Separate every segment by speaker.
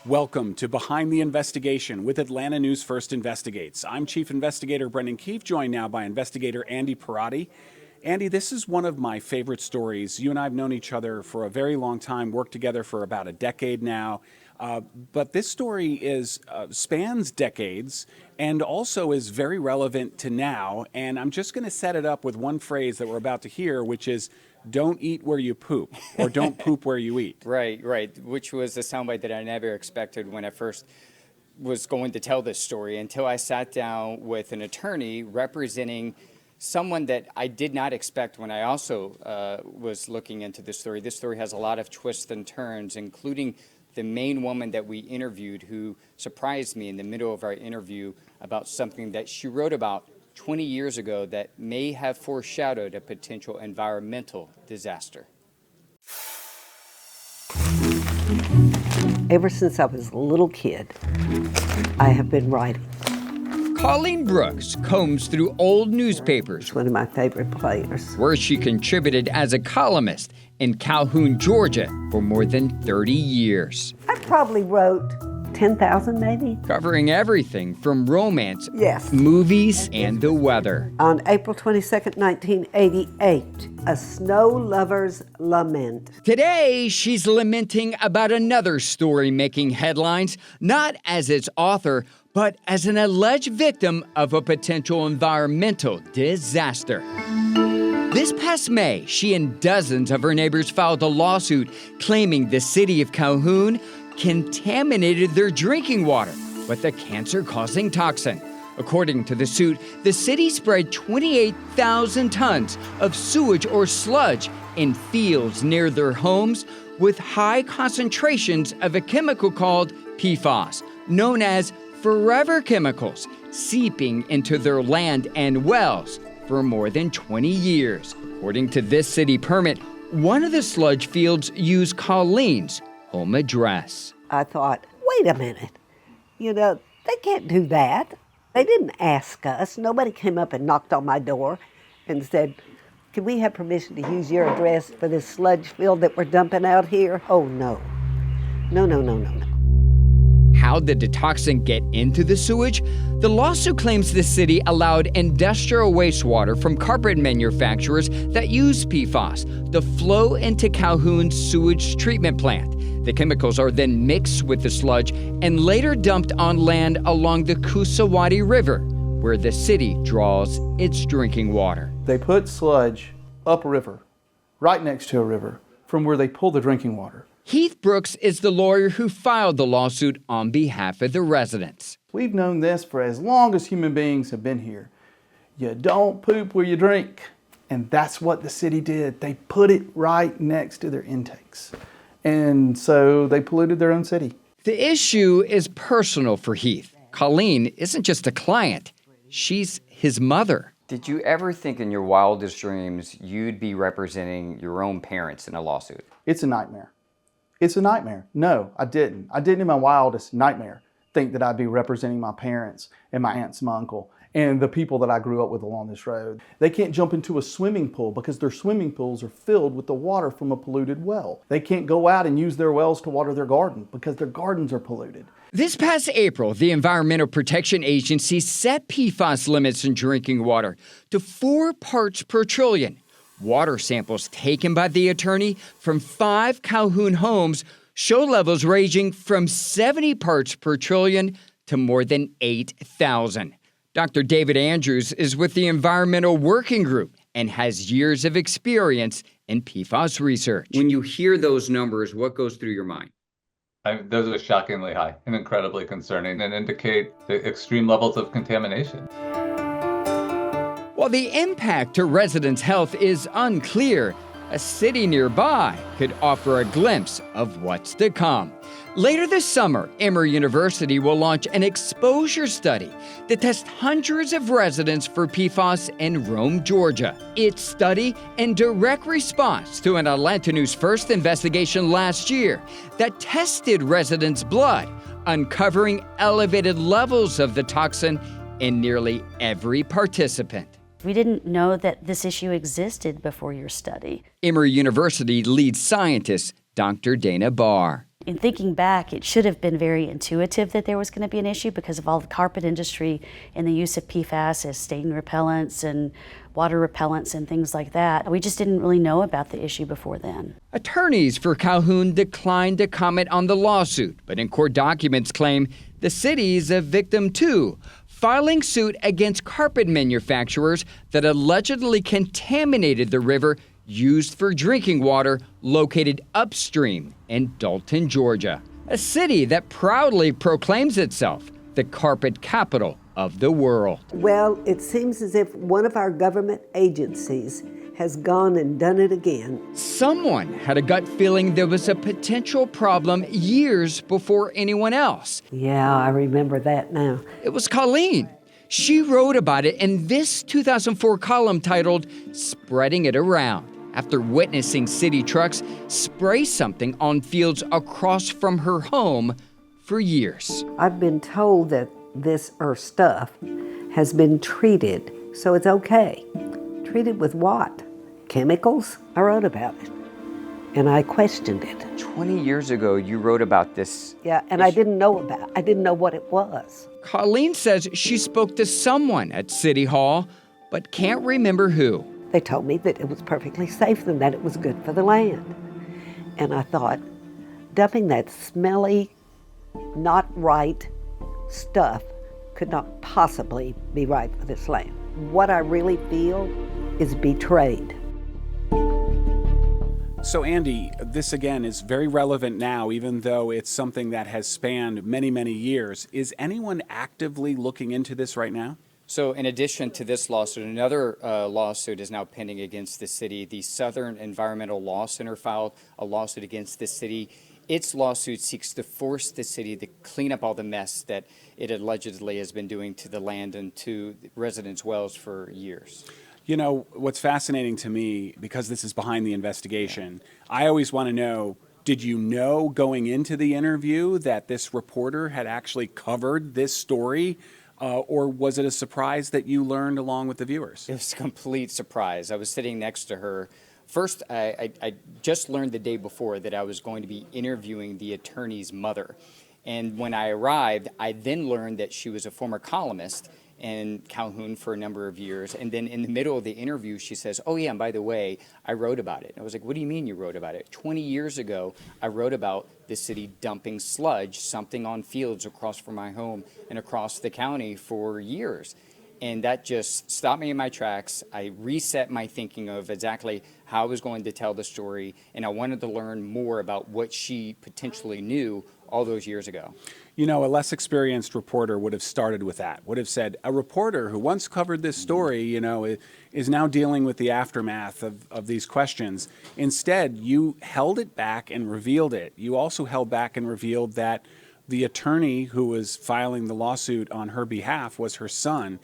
Speaker 1: Welcome to Behind the Investigation with Atlanta News First Investigates. I'm Chief Investigator Brendan Keefe, joined now by Investigator Andy Parati. Andy, this is one of my favorite stories. You and I have known each other for a very long time, worked together for about a decade now. But this story spans decades and also is very relevant to now. And I'm just going to set it up with one phrase that we're about to hear, which is, don't eat where you poop, or don't poop where you eat.
Speaker 2: Right, which was a soundbite that I never expected when I first was going to tell this story until I sat down with an attorney representing someone that I did not expect when I also was looking into this story. This story has a lot of twists and turns, including the main woman that we interviewed who surprised me in the middle of our interview about something that she wrote about 20 years ago that may have foreshadowed a potential environmental disaster.
Speaker 3: Ever since I was a little kid, I have been writing.
Speaker 4: Colleen Brooks combs through old newspapers.
Speaker 3: It's one of my favorite players.
Speaker 4: Where she contributed as a columnist in Calhoun, Georgia for more than 30 years.
Speaker 3: I probably wrote 10,000 maybe.
Speaker 4: Covering everything from romance,
Speaker 3: yes,
Speaker 4: movies, and the weather.
Speaker 3: On April 22nd, 1988, A Snow Lover's Lament.
Speaker 4: Today, she's lamenting about another story making headlines, not as its author, but as an alleged victim of a potential environmental disaster. This past May, she and dozens of her neighbors filed a lawsuit claiming the city of Calhoun contaminated their drinking water with a cancer-causing toxin. According to the suit, the city spread 28,000 tons of sewage or sludge in fields near their homes with high concentrations of a chemical called PFAS, known as forever chemicals, seeping into their land and wells for more than 20 years. According to this city permit, one of the sludge fields used Colleen's home address.
Speaker 3: I thought, wait a minute. They can't do that. They didn't ask us. Nobody came up and knocked on my door and said, can we have permission to use your address for this sludge field that we're dumping out here? Oh, no. No.
Speaker 4: How did the toxin get into the sewage? The lawsuit claims the city allowed industrial wastewater from carpet manufacturers that use PFAS to flow into Calhoun's sewage treatment plant. The chemicals are then mixed with the sludge and later dumped on land along the Coosawattee River, where the city draws its drinking water.
Speaker 5: They put sludge upriver, right next to a river, from where they pull the drinking water.
Speaker 4: Heath Brooks is the lawyer who filed the lawsuit on behalf of the residents.
Speaker 5: We've known this for as long as human beings have been here. You don't poop where you drink. And that's what the city did. They put it right next to their intakes. And so they polluted their own city.
Speaker 4: The issue is personal for Heath. Colleen isn't just a client. She's his mother.
Speaker 2: Did you ever think in your wildest dreams you'd be representing your own parents in a lawsuit?
Speaker 5: It's a nightmare. It's a nightmare. No, I didn't. I didn't in my wildest nightmare think that I'd be representing my parents and my aunts and my uncle and the people that I grew up with along this road. They can't jump into a swimming pool because their swimming pools are filled with the water from a polluted well. They can't go out and use their wells to water their garden because their gardens are polluted.
Speaker 4: This past April, the Environmental Protection Agency set PFAS limits in drinking water to 4 parts per trillion. Water samples taken by the attorney from 5 Calhoun homes show levels ranging from 70 parts per trillion to more than 8,000. Dr. David Andrews is with the Environmental Working Group and has years of experience in PFAS research. When you hear those numbers, what goes through your mind?
Speaker 6: Those are shockingly high and incredibly concerning and indicate the extreme levels of contamination.
Speaker 4: While the impact to residents' health is unclear, a city nearby could offer a glimpse of what's to come. Later this summer, Emory University will launch an exposure study to test hundreds of residents for PFAS in Rome, Georgia. Its study in direct response to an Atlanta News First investigation last year that tested residents' blood, uncovering elevated levels of the toxin in nearly every participant.
Speaker 7: We didn't know that this issue existed before your study.
Speaker 4: Emory University lead scientist Dr. Dana Barr.
Speaker 7: In thinking back, it should have been very intuitive that there was going to be an issue because of all the carpet industry and the use of PFAS as stain repellents and water repellents and things like that. We just didn't really know about the issue before then.
Speaker 4: Attorneys for Calhoun declined to comment on the lawsuit, but in court documents claim the city is a victim too, filing suit against carpet manufacturers that allegedly contaminated the river used for drinking water located upstream in Dalton, Georgia, a city that proudly proclaims itself the carpet capital of the world.
Speaker 3: Well, it seems as if one of our government agencies has gone and done it again.
Speaker 4: Someone had a gut feeling there was a potential problem years before anyone else.
Speaker 3: Yeah, I remember that now.
Speaker 4: It was Colleen. She wrote about it in this 2004 column titled Spreading It Around, after witnessing city trucks spray something on fields across from her home for years.
Speaker 3: I've been told that this stuff has been treated, so it's okay. Treated with what? Chemicals? I wrote about it, and I questioned it.
Speaker 2: 20 years ago, you wrote about this.
Speaker 3: Yeah, and I didn't know what it was.
Speaker 4: Colleen says she spoke to someone at City Hall, but can't remember who.
Speaker 3: They told me that it was perfectly safe and that it was good for the land. And I thought, dumping that smelly, not right stuff could not possibly be right for this land. What I really feel is betrayed.
Speaker 1: So Andy, this again is very relevant now, even though it's something that has spanned many, many years. Is anyone actively looking into this right now?
Speaker 2: So in addition to this lawsuit, another lawsuit is now pending against the city. The Southern Environmental Law Center filed a lawsuit against the city. Its lawsuit seeks to force the city to clean up all the mess that it allegedly has been doing to the land and to residents' wells for years.
Speaker 1: You know, what's fascinating to me, because this is behind the investigation, I always want to know, did you know going into the interview that this reporter had actually covered this story? Or was it a surprise that you learned along with the viewers?
Speaker 2: It was a complete surprise. I was sitting next to her. First, I just learned the day before that I was going to be interviewing the attorney's mother. And when I arrived, I then learned that she was a former columnist in Calhoun for a number of years. And then in the middle of the interview, she says, oh yeah, and by the way, I wrote about it. And I was like, what do you mean you wrote about it? 20 years ago, I wrote about the city dumping sludge, something on fields across from my home and across the county for years. And that just stopped me in my tracks. I reset my thinking of exactly how I was going to tell the story, and I wanted to learn more about what she potentially knew all those years ago.
Speaker 1: You know, a less experienced reporter would have started with that, would have said, a reporter who once covered this story, you know, is now dealing with the aftermath of these questions. Instead, you held it back and revealed it. You also held back and revealed that the attorney who was filing the lawsuit on her behalf was her son.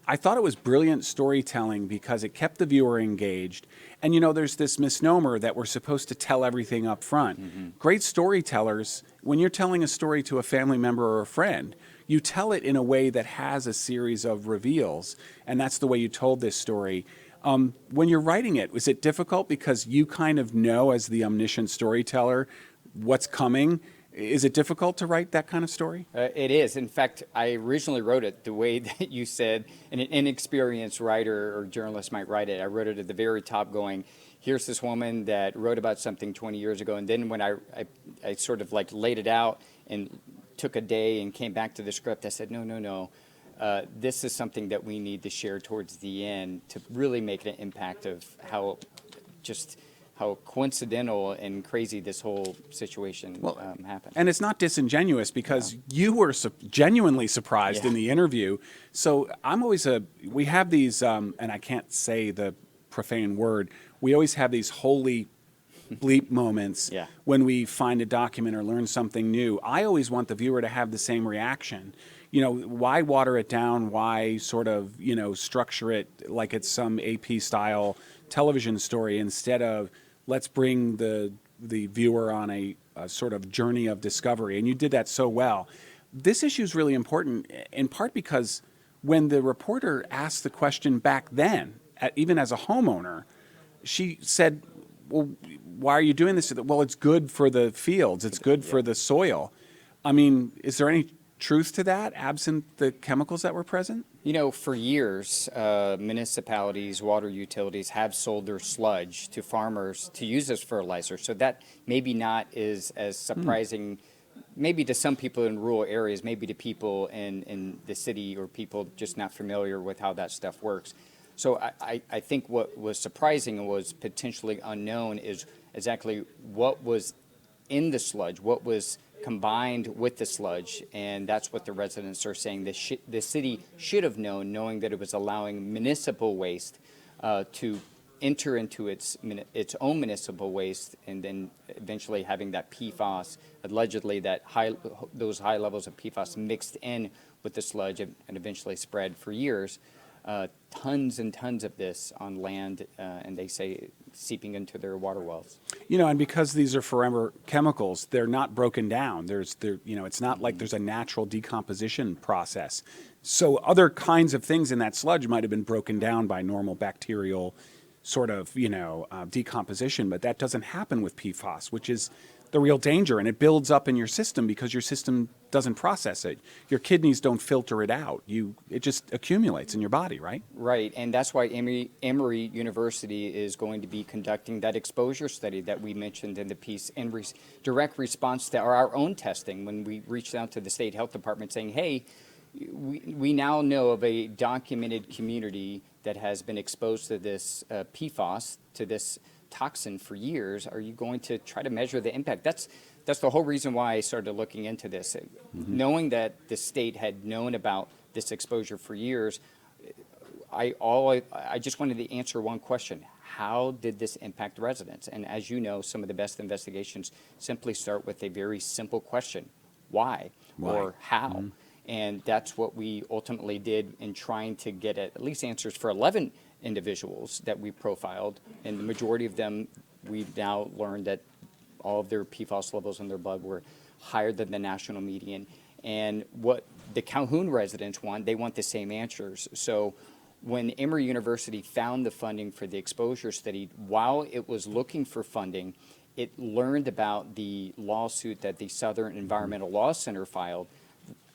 Speaker 1: I thought it was brilliant storytelling because it kept the viewer engaged. And you know, there's this misnomer that we're supposed to tell everything up front. Mm-hmm. Great storytellers, when you're telling a story to a family member or a friend, you tell it in a way that has a series of reveals. And that's the way you told this story. When you're writing it, was it difficult because you kind of know as the omniscient storyteller what's coming? Is it difficult to write that kind of story?
Speaker 2: It is. In fact, I originally wrote it the way that you said an inexperienced writer or journalist might write it. I wrote it at the very top going, here's this woman that wrote about something 20 years ago. And then when I sort of like laid it out and took a day and came back to the script, I said, no. This is something that we need to share towards the end to really make an impact of how coincidental and crazy this whole situation happened.
Speaker 1: And it's not disingenuous because you were genuinely surprised in the interview. So we have these, and I can't say the profane word, we always have these holy bleep moments when we find a document or learn something new. I always want the viewer to have the same reaction. You know, why water it down? Why sort of, you know, structure it like it's some AP style television story instead of let's bring the viewer on a sort of journey of discovery. And you did that so well. This issue is really important in part because when the reporter asked the question back then, even as a homeowner, she said, well, why are you doing this? Well, it's good for the fields. It's good for the soil. I mean, is there any truth to that, absent the chemicals that were present?
Speaker 2: You know, for years, municipalities, water utilities have sold their sludge to farmers to use as fertilizer. So that maybe not is as surprising, maybe to some people in rural areas, maybe to people in the city or people just not familiar with how that stuff works. So I think what was surprising and was potentially unknown is exactly what was in the sludge, what was combined with the sludge, and that's what the residents are saying. The city should have known, knowing that it was allowing municipal waste to enter into its own municipal waste, and then eventually having that PFAS, allegedly those high levels of PFAS mixed in with the sludge and eventually spread for years. Tons and tons of this on land, and they say seeping into their water wells.
Speaker 1: You know, and because these are forever chemicals, they're not broken down. It's not like there's a natural decomposition process. So other kinds of things in that sludge might have been broken down by normal bacterial sort of, decomposition, but that doesn't happen with PFAS, which is the real danger, and it builds up in your system because your system doesn't process it. Your kidneys don't filter it out. It just accumulates in your body, right?
Speaker 2: Right, and that's why Emory University is going to be conducting that exposure study that we mentioned in the piece in direct response to our own testing when we reached out to the state health department saying, hey, we now know of a documented community that has been exposed to this PFAS, to this toxin for years. Are you going to try to measure the impact? That's the whole reason why I started looking into this. Knowing that the state had known about this exposure for years, I just wanted to answer one question. How did this impact residents? And as you know, some of the best investigations simply start with a very simple question. Why? Or how? And that's what we ultimately did in trying to get at least answers for 11 individuals that we profiled, and the majority of them, we've now learned that all of their PFAS levels in their blood were higher than the national median. And what the Calhoun residents want, they want the same answers. So when Emory University found the funding for the exposure study, while it was looking for funding, it learned about the lawsuit that the Southern Environmental Law Center filed,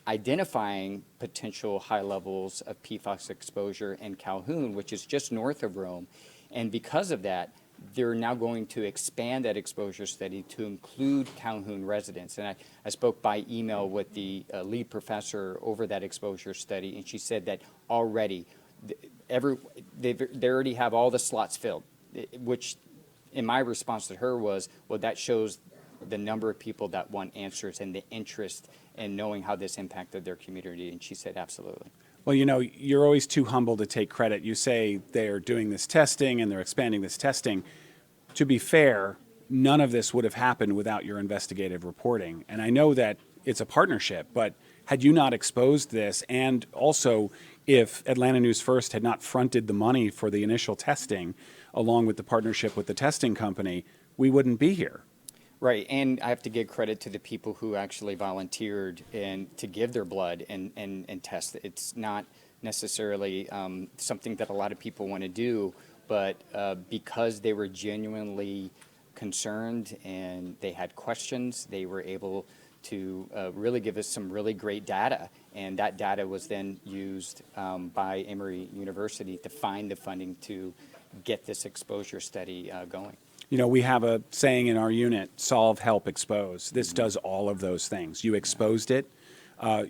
Speaker 2: identifying potential high levels of PFAS exposure in Calhoun, which is just north of Rome. And because of that, they're now going to expand that exposure study to include Calhoun residents. And I spoke by email with the lead professor over that exposure study, and she said that already they already have all the slots filled, which in my response to her was, well, that shows the number of people that want answers and the interest in knowing how this impacted their community. And she said, absolutely.
Speaker 1: Well, you're always too humble to take credit. You say they're doing this testing and they're expanding this testing. To be fair, none of this would have happened without your investigative reporting. And I know that it's a partnership, but had you not exposed this, and also if Atlanta News First had not fronted the money for the initial testing, along with the partnership with the testing company, we wouldn't be here.
Speaker 2: Right, and I have to give credit to the people who actually volunteered and to give their blood and test. It's not necessarily something that a lot of people want to do, but because they were genuinely concerned and they had questions, they were able to really give us some really great data. And that data was then used by Emory University to find the funding to get this exposure study going.
Speaker 1: We have a saying in our unit, solve, help, expose. This does all of those things. You exposed it,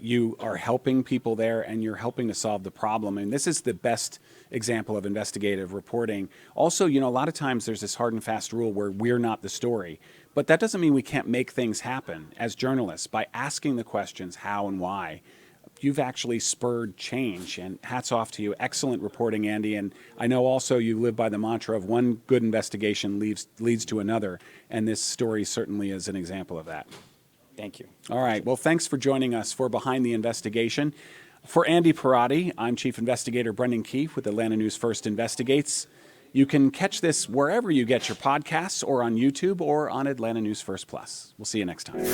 Speaker 1: you are helping people there, and you're helping to solve the problem. And this is the best example of investigative reporting. Also, a lot of times there's this hard and fast rule where we're not the story. But that doesn't mean we can't make things happen as journalists by asking the questions how and why. You've actually spurred change, and hats off to you. Excellent reporting, Andy. And I know also you live by the mantra of one good investigation leads to another, and this story certainly is an example of that.
Speaker 2: Thank you.
Speaker 1: All right. Well, thanks for joining us for Behind the Investigation. For Andy Parati, I'm Chief Investigator Brendan Keefe with Atlanta News First Investigates. You can catch this wherever you get your podcasts, or on YouTube, or on Atlanta News First Plus. We'll see you next time.